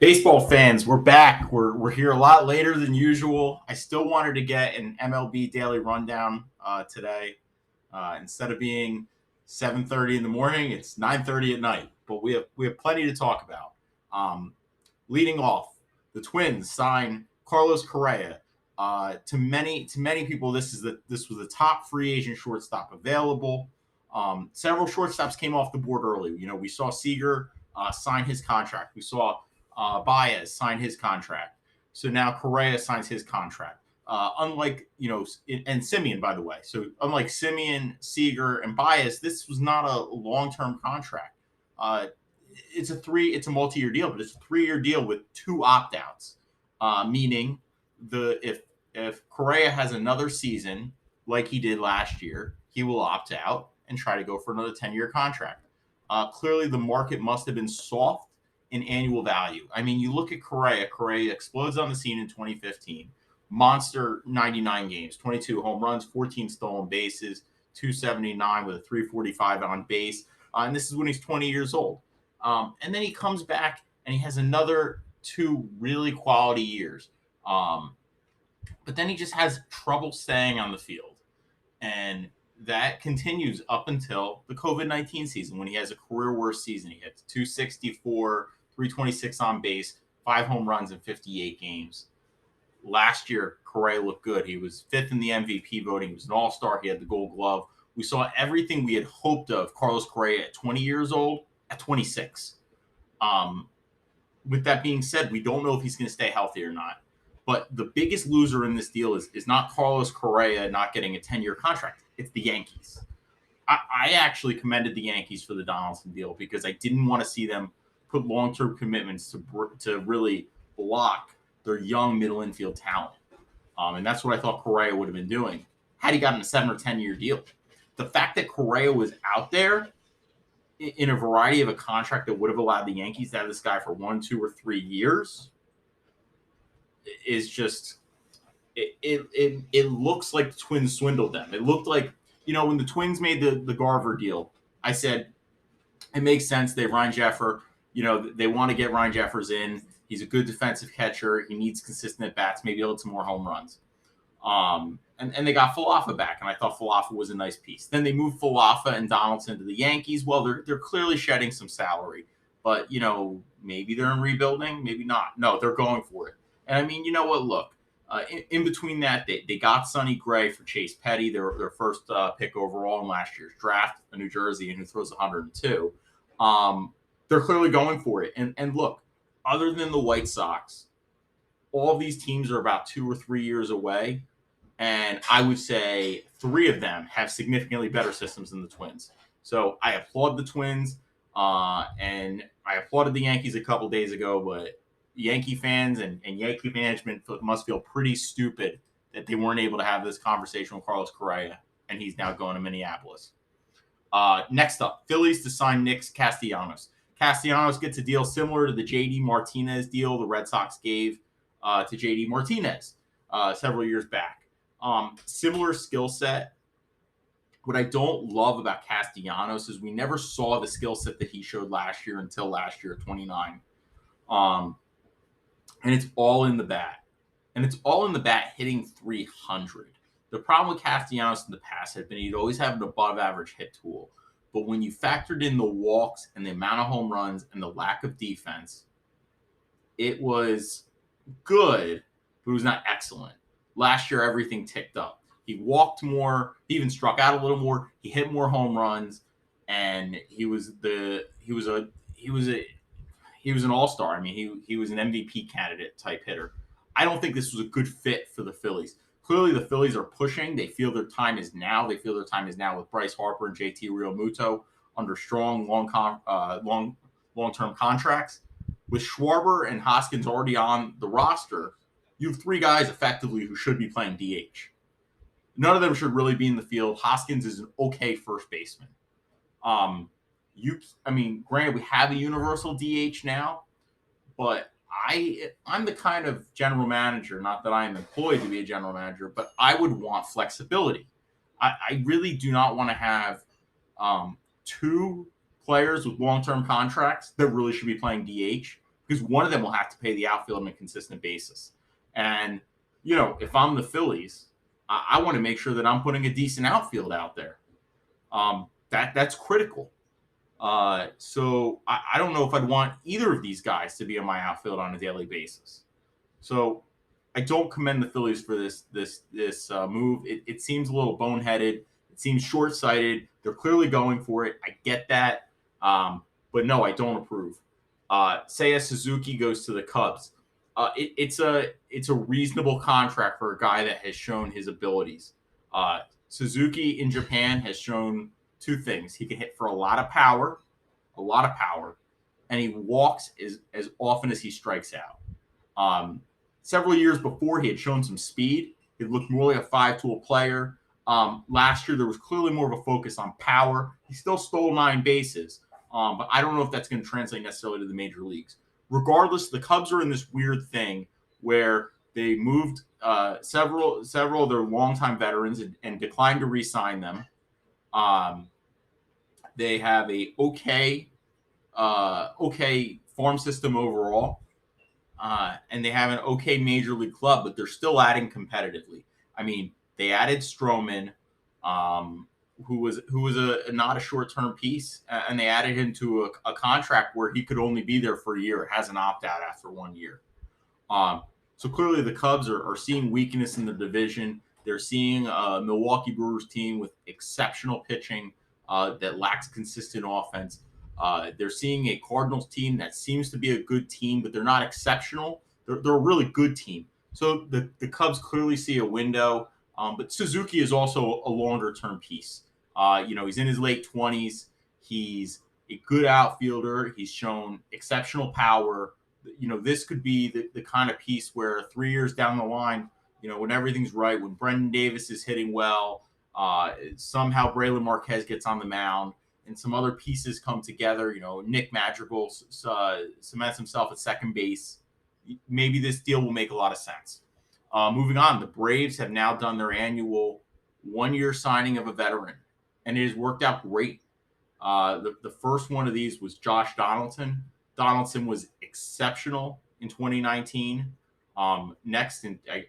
Baseball fans, we're back. We're here a lot later than usual. I still wanted to get an MLB daily rundown today. Instead of being 7:30 in the morning, it's 9:30 at night. But we have plenty to talk about. Leading off, the Twins sign Carlos Correa. To many people, this was the top free agent shortstop available. Several shortstops came off the board early. We saw Seager sign his contract. We saw Baez sign his contract. So now Correa signs his contract. Unlike, and Simeon, by the way. So unlike Simeon, Seager, and Baez, this was not a long-term contract. It's a multi-year deal, but it's a 3-year deal with 2 opt-outs, meaning if Correa has another season like he did last year, he will opt out and try to go for another 10-year contract. Clearly, the market must have been soft in annual value. I mean, you look at Correa. Correa explodes on the scene in 2015. Monster 99 games, 22 home runs, 14 stolen bases, 279 with a 345 on base. And this is when he's 20 years old. And then he comes back and he has another 2 really quality years. But then he just has trouble staying on the field. And that continues up until the COVID-19 season when he has a career worst season. He hits 264, 326 on base, 5 home runs in 58 games. Last year, Correa looked good. He was 5th in the MVP voting. He was an all-star. He had the gold glove. We saw everything we had hoped of Carlos Correa at 20 years old at 26. With that being said, we don't know if he's going to stay healthy or not. But the biggest loser in this deal is not Carlos Correa not getting a 10-year contract. It's the Yankees. I actually commended the Yankees for the Donaldson deal because I didn't want to see them put long-term commitments to really block their young middle infield talent. And that's what I thought Correa would have been doing had he gotten a 7 or 10-year deal. The fact that Correa was out there in a variety of a contract that would have allowed the Yankees to have this guy for 1, 2, or 3 years is just it looks like the Twins swindled them. It looked like, when the Twins made the Garver deal, I said it makes sense. They Ryan Jeffer, they want to get Ryan Jeffers in. He's a good defensive catcher. He needs consistent at bats, maybe able to more home runs. And they got Falafa back, and I thought Falafa was a nice piece. Then they moved Falafa and Donaldson to the Yankees. Well, they're clearly shedding some salary, but maybe they're in rebuilding, maybe not. No, they're going for it. And I mean, you know what? Look, in between that, they got Sonny Gray for Chase Petty, their first pick overall in last year's draft, a New Jersey, and who throws 102. They're clearly going for it. And look, other than the White Sox, all of these teams are about 2 or 3 years away. And I would say 3 of them have significantly better systems than the Twins. So I applaud the Twins, and I applauded the Yankees a couple days ago, but Yankee fans and Yankee management must feel pretty stupid that they weren't able to have this conversation with Carlos Correa, and he's now going to Minneapolis. Next up, Phillies to sign Nick Castellanos. Castellanos gets a deal similar to the J.D. Martinez deal the Red Sox gave to J.D. Martinez several years back. Similar skill set. What I don't love about Castellanos is we never saw the skill set that he showed last year until last year at 29. And it's all in the bat. And it's all in the bat hitting 300. The problem with Castellanos in the past had been he'd always have an above-average hit tool. But when you factored in the walks and the amount of home runs and the lack of defense, it was good, but it was not excellent. Last year, everything ticked up. He walked more. He even struck out a little more. He hit more home runs, and he was an all-star. I mean, he was an MVP candidate type hitter. I don't think this was a good fit for the Phillies. Clearly, the Phillies are pushing. They feel their time is now. They feel their time is now with Bryce Harper and JT Realmuto under strong long-term contracts. With Schwarber and Hoskins already on the roster, you have 3 guys effectively who should be playing DH. None of them should really be in the field. Hoskins is an okay first baseman. Granted, we have a universal DH now, but I'm the kind of general manager, not that I am employed to be a general manager, but I would want flexibility. I really do not want to have 2 players with long-term contracts that really should be playing DH because one of them will have to pay the outfield on a consistent basis. And, you know, if I'm the Phillies, I want to make sure that I'm putting a decent outfield out there. That's critical. So I don't know if I'd want either of these guys to be on my outfield on a daily basis. So I don't commend the Phillies for this move. It seems a little boneheaded. It seems short-sighted. They're clearly going for it. I get that. But no, I don't approve. Seiya Suzuki goes to the Cubs. It's a reasonable contract for a guy that has shown his abilities. Suzuki in Japan has shown two things. He can hit for a lot of power, and he walks as often as he strikes out. Several years before, he had shown some speed. He looked more like a five-tool player. Last year, there was clearly more of a focus on power. He still stole 9 bases, but I don't know if that's going to translate necessarily to the major leagues. Regardless, the Cubs are in this weird thing where they moved several of their longtime veterans and declined to re-sign them. They have a okay farm system overall, and they have an okay major league club, but they're still adding competitively. I mean, they added Stroman, who was not a short-term piece, and they added him to a contract where he could only be there for a year. It has an opt-out after 1 year. So clearly the Cubs are seeing weakness in the division. They're seeing a Milwaukee Brewers team with exceptional pitching that lacks consistent offense. They're seeing a Cardinals team that seems to be a good team, but they're not exceptional. They're a really good team. So the Cubs clearly see a window, but Suzuki is also a longer-term piece. He's in his late 20s. He's a good outfielder. He's shown exceptional power. This could be the kind of piece where 3 years down the line, when everything's right, when Brendan Davis is hitting well, somehow Braylon Marquez gets on the mound, and some other pieces come together. Nick Madrigal cements himself at second base. Maybe this deal will make a lot of sense. Moving on, the Braves have now done their annual 1-year signing of a veteran, and it has worked out great. The first one of these was Josh Donaldson. Donaldson was exceptional in 2019. Next,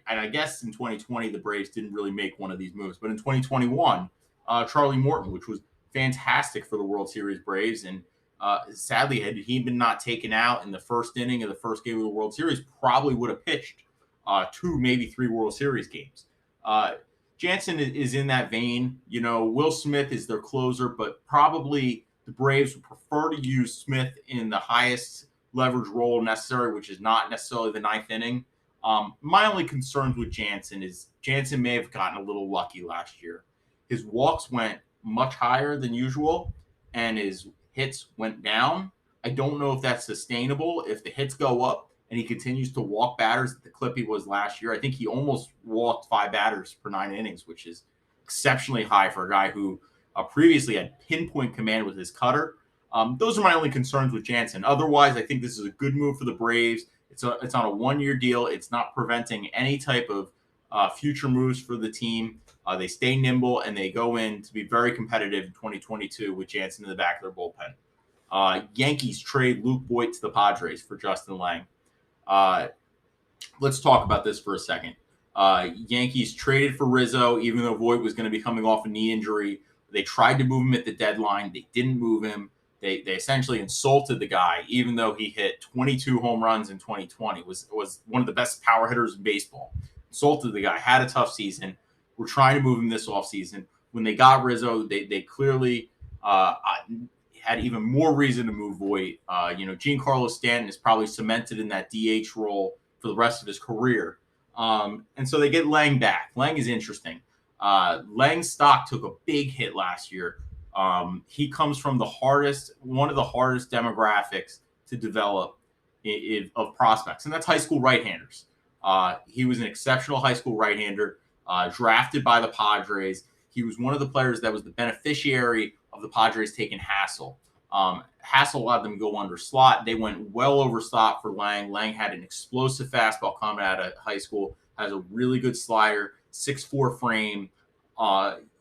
I guess in 2020, the Braves didn't really make one of these moves. But in 2021, Charlie Morton, which was fantastic for the World Series Braves. And sadly, had he been not taken out in the first inning of the first game of the World Series, probably would have pitched 2, maybe 3 World Series games. Jansen is in that vein. Will Smith is their closer, but probably the Braves would prefer to use Smith in the highest leverage role necessary, which is not necessarily the 9th inning. My only concerns with Jansen is Jansen may have gotten a little lucky last year. His walks went much higher than usual, and his hits went down. I don't know if that's sustainable. If the hits go up and he continues to walk batters at the clip he was last year, I think he almost walked 5 batters per 9 innings, which is exceptionally high for a guy who previously had pinpoint command with his cutter. Those are my only concerns with Jansen. Otherwise, I think this is a good move for the Braves. It's on a 1-year deal. It's not preventing any type of future moves for the team. They stay nimble, and they go in to be very competitive in 2022 with Jansen in the back of their bullpen. Yankees trade Luke Voit to the Padres for Justin Langue. Let's talk about this for a second. Yankees traded for Rizzo, even though Voit was going to be coming off a knee injury. They tried to move him at the deadline. They didn't move him. They essentially insulted the guy, even though he hit 22 home runs in 2020. Was one of the best power hitters in baseball. Insulted the guy, had a tough season. We're trying to move him this offseason. When they got Rizzo, they clearly had even more reason to move Voit. Giancarlo Stanton is probably cemented in that DH role for the rest of his career. And so they get Langue back. Langue is interesting. Lange's stock took a big hit last year. He comes from one of the hardest demographics to develop of prospects, and that's high school right-handers. He was an exceptional high school right-hander, drafted by the Padres. He was one of the players that was the beneficiary of the Padres taking Hassel. Hassel allowed them to go under slot. They went well over slot for Langue. Langue had an explosive fastball coming out of high school, has a really good slider, 6'4" frame.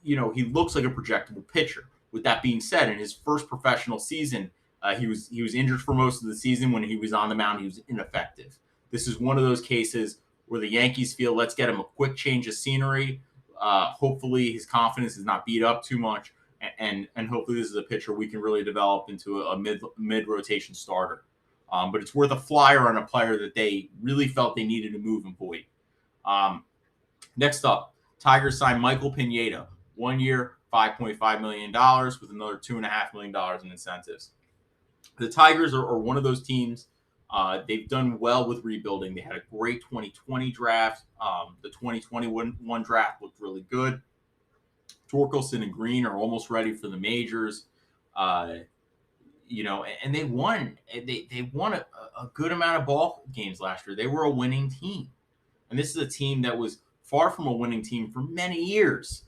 He looks like a projectable pitcher. With that being said, in his first professional season, He was injured for most of the season. When he was on the mound, he was ineffective. This is one of those cases where the Yankees feel, let's get him a quick change of scenery. Hopefully his confidence is not beat up too much, and hopefully this is a pitcher we can really develop into a mid rotation starter. But it's worth a flyer on a player that they really felt they needed to move in Voit. Next up, Tigers signed Michael Pineda, 1 year, $5.5 million with another $2.5 million in incentives. The Tigers are one of those teams. They've done well with rebuilding. They had a great 2020 draft. The 2021 draft looked really good. Torkelson and Green are almost ready for the majors. And they won. They won a good amount of ball games last year. They were a winning team. And this is a team that was far from a winning team for many years.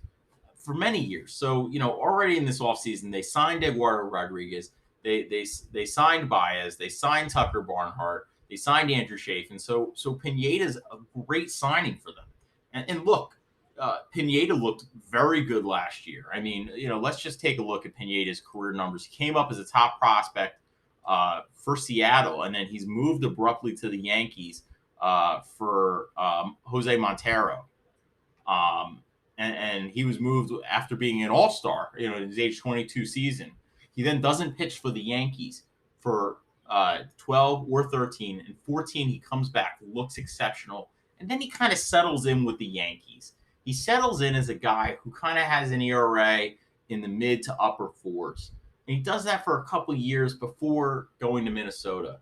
So, already in this offseason, they signed Eduardo Rodriguez. They signed Baez. They signed Tucker Barnhart. They signed Andrew Chafin. So Pineda's a great signing for them. And look, Pineda looked very good last year. I mean, let's just take a look at Pineda's career numbers. He came up as a top prospect for Seattle, and then he's moved abruptly to the Yankees for Jose Montero. And he was moved after being an all-star, in his age 22 season. He then doesn't pitch for the Yankees for 12 or 13. And 14, he comes back, looks exceptional. And then he kind of settles in with the Yankees. He settles in as a guy who kind of has an ERA in the mid to upper fours. And he does that for a couple years before going to Minnesota.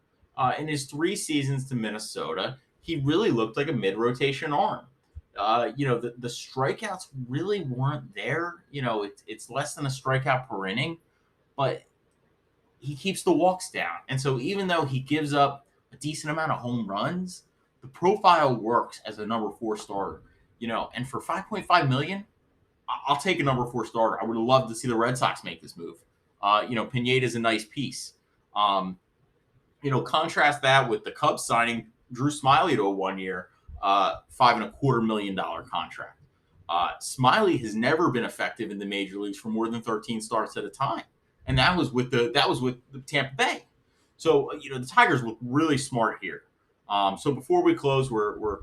In his 3 seasons to Minnesota, he really looked like a mid-rotation arm. The strikeouts really weren't there. It's less than a strikeout per inning, but he keeps the walks down. And so even though he gives up a decent amount of home runs, the profile works as a number 4 starter. And for $5.5 million, I'll take a number 4 starter. I would have loved to see the Red Sox make this move. Pineda is a nice piece. Contrast that with the Cubs signing Drew Smyly to a 1 year, $5.25 million contract. Smyly has never been effective in the major leagues for more than 13 starts at a time, and that was with the Tampa Bay. So the Tigers look really smart here. So before we close, we're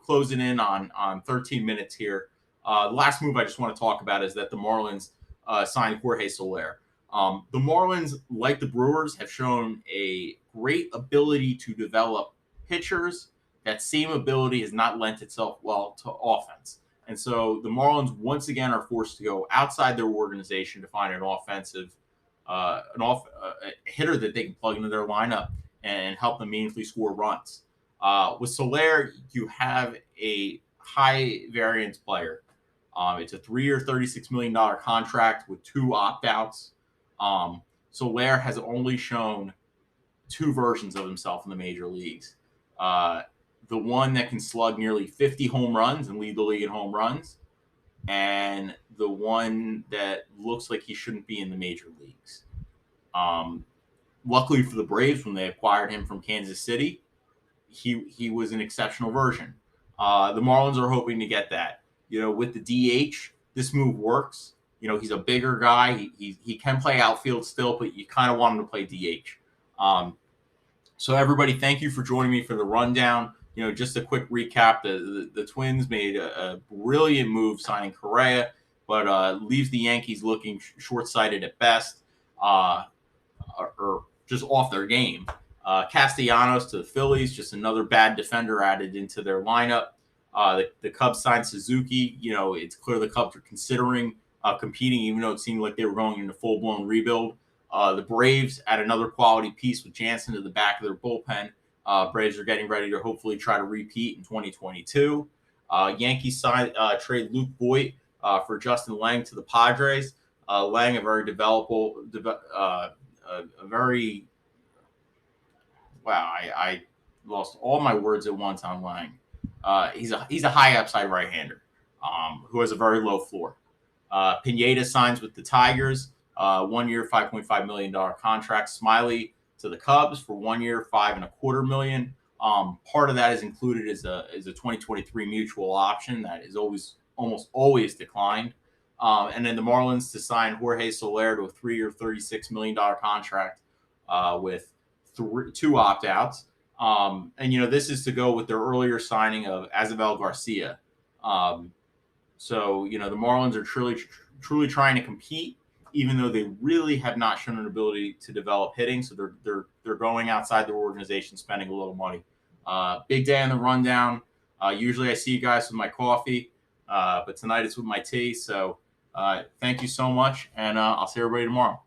closing in on 13 minutes here. The last move I just want to talk about is that the Marlins signed Jorge Soler. The Marlins, like the Brewers, have shown a great ability to develop pitchers. That same ability has not lent itself well to offense. And so the Marlins once again are forced to go outside their organization to find an offensive hitter that they can plug into their lineup and help them meaningfully score runs. With Soler, you have a high variance player. It's a 3-year, $36 million contract with 2 opt-outs. Soler has only shown 2 versions of himself in the major leagues. The one that can slug nearly 50 home runs and lead the league in home runs, and the one that looks like he shouldn't be in the major leagues. Luckily for the Braves, when they acquired him from Kansas City, he was an exceptional version. The Marlins are hoping to get that. With the DH, this move works. He's a bigger guy. He can play outfield still, but you kind of want him to play DH. So everybody, thank you for joining me for the rundown. Just a quick recap. The Twins made a brilliant move signing Correa, but leaves the Yankees looking short-sighted at best, or just off their game. Castellanos to the Phillies, just another bad defender added into their lineup. The Cubs signed Suzuki. It's clear the Cubs are considering competing, even though it seemed like they were going into full-blown rebuild. The Braves add another quality piece with Jansen to the back of their bullpen. Braves are getting ready to hopefully try to repeat in 2022. Yankees trade Luke Voit for Justin Langue to the Padres. Langue, a very I lost all my words at once on Langue. He's a high upside right-hander who has a very low floor. Pineda signs with the Tigers, 1 year, $5.5 million contract. Smyly to the Cubs for 1 year, $5.25 million. Part of that is included as a 2023 mutual option that is almost always declined. And then the Marlins to sign Jorge Soler to a 3-year, $36 million contract. with two opt-outs. And, this is to go with their earlier signing of Azavel Garcia. So, the Marlins are truly trying to compete, even though they really have not shown an ability to develop hitting. So they're going outside their organization, spending a little money. Big day on the rundown. Usually I see you guys with my coffee, but tonight it's with my tea. So thank you so much, and I'll see everybody tomorrow.